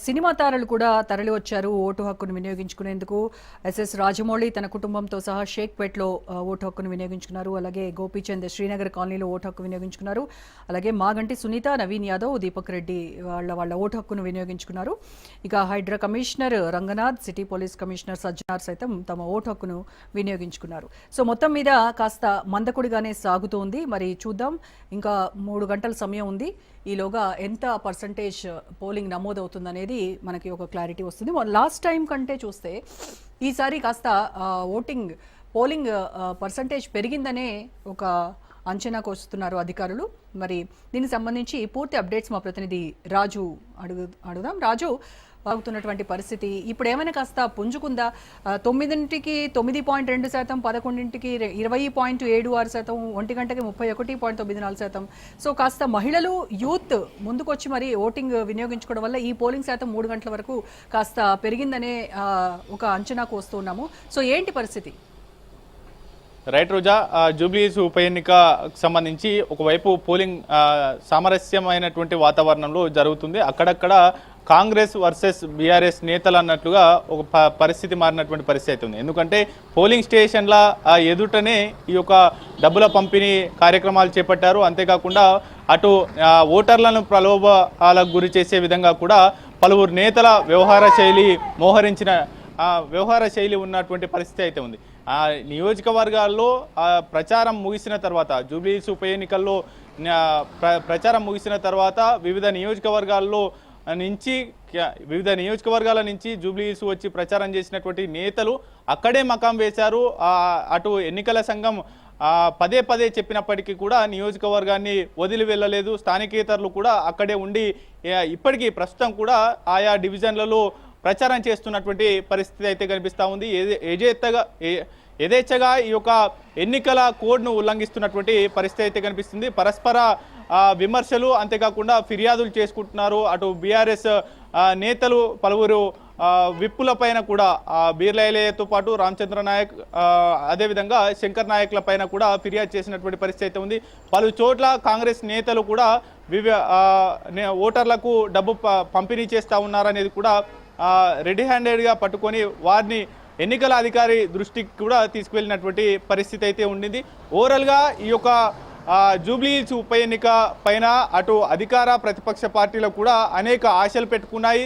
Cinema తారలు కూడా తరలి వచ్చారు ఓటు హక్కును వినియోగించుకునేందుకు. ఎస్ఎస్ రాజమౌళి తన కుటుంబంతో సహా షేక్పేట్లో ఓటు హక్కును వినియోగించుకున్నారు. అలాగే గోపీచంద్ శ్రీనగర్ కాలనీలో ఓటు హక్కు వినియోగించుకున్నారు. అలాగే మాగంటి సునీత, నవీన్ యాదవ్, దీపక్ రెడ్డి వాళ్ళ ఓటు హక్కును వినియోగించుకున్నారు. ఇక Hydraa commissioner Ranganath, city police commissioner Sajjanar సైతం తమ ఓటు హక్కును వినియోగించుకున్నారు. సో మొత్తం మీద కాస్త మందకొడిగానే సాగుతోంది. మరి చూద్దాం, ఇంకా 3 గంటల సమయం ఉంది. ఈలోగా ఎంత పర్సంటేజ్ పోలింగ్ నమోదవుతుంది అనేది మనకి ఒక క్లారిటీ వస్తుంది. లాస్ట్ టైం కంటే చూస్తే ఈసారి కాస్త పోలింగ్ పర్సంటేజ్ పెరిగిందనే ఒక అంచనాకు వస్తున్నారు అధికారులు. మరి దీనికి సంబంధించి పూర్తి అప్డేట్స్ మా ప్రతినిధి రాజు అడుగుదాం. రాజు, బాగుతున్నటువంటి పరిస్థితి ఇప్పుడు ఏమైనా కాస్త పుంజుకుందా? 9ంటికి 9.2%, 11ంటికి 20.76%, 1 గంటకి 31.94%. సో కాస్త మహిళలు, యూత్ ముందుకొచ్చి మరి ఓటింగ్ వినియోగించుకోవడం వల్ల ఈ పోలింగ్ శాతం 3 గంటల వరకు కాస్త పెరిగిందనే ఒక అంచనాకు వస్తున్నాము. సో ఏంటి పరిస్థితి? రైట్ రోజా, జూబ్లీస్ ఉప ఎన్నికకు సంబంధించి ఒకవైపు పోలింగ్ సామరస్యమైనటువంటి వాతావరణంలో జరుగుతుంది. అక్కడక్కడ కాంగ్రెస్ వర్సెస్ బీఆర్ఎస్ నేతలు అన్నట్లుగా ఒక పరిస్థితి మారినటువంటి పరిస్థితి ఉంది. ఎందుకంటే పోలింగ్ స్టేషన్ల ఎదుటనే ఈ యొక్క డబ్బుల పంపిణీ కార్యక్రమాలు చేపట్టారు. అంతేకాకుండా అటు ఓటర్లను ప్రలోభాలకు గురి చేసే విధంగా కూడా పలువురు నేతల వ్యవహార శైలి ఉన్నటువంటి పరిస్థితి అయితే ఉంది. నియోజకవర్గాల్లో ప్రచారం ముగిసిన తర్వాత, జూబ్లీస్ ఉప ఎన్నికల్లో ప్రచారం ముగిసిన తర్వాత వివిధ నియోజకవర్గాల నుంచి జూబ్లీస్ వచ్చి ప్రచారం చేసినటువంటి నేతలు అక్కడే మకాం వేశారు. అటు ఎన్నికల సంఘం పదే పదే చెప్పినప్పటికీ కూడా నియోజకవర్గాన్ని వదిలి వెళ్ళలేదు. స్థానికేతరులు కూడా అక్కడే ఉండి ఇప్పటికీ ప్రస్తుతం కూడా ఆయా డివిజన్లలో ప్రచారం చేస్తున్నటువంటి పరిస్థితి అయితే కనిపిస్తూ ఉంది. యథేచ్ఛగా ఈ యొక్క ఎన్నికల కోడ్ను ఉల్లంఘిస్తున్నటువంటి పరిస్థితి అయితే కనిపిస్తుంది. పరస్పర విమర్శలు, అంతేకాకుండా ఫిర్యాదులు చేసుకుంటున్నారు. అటు బీఆర్ఎస్ నేతలు పలువురు విప్పుల పైన కూడా, బీర్లైలతో పాటు రామచంద్ర నాయక్, అదేవిధంగా శంకర్ నాయక్ల పైన కూడా ఫిర్యాదు చేసినటువంటి పరిస్థితి అయితే ఉంది. పలు చోట్ల కాంగ్రెస్ నేతలు కూడా ఓటర్లకు డబ్బు పంపిణీ చేస్తూ ఉన్నారనేది కూడా రెడీ హ్యాండెడ్గా పట్టుకొని వారిని ఎన్నికల అధికారి దృష్టికి కూడా తీసుకువెళ్ళినటువంటి పరిస్థితి అయితే ఉండింది. ఓవరాల్గా ఈ యొక్క జూబ్లీహిల్స్ ఉప ఎన్నిక పైన అటు అధికార ప్రతిపక్ష పార్టీలు కూడా అనేక ఆశలు పెట్టుకున్నాయి.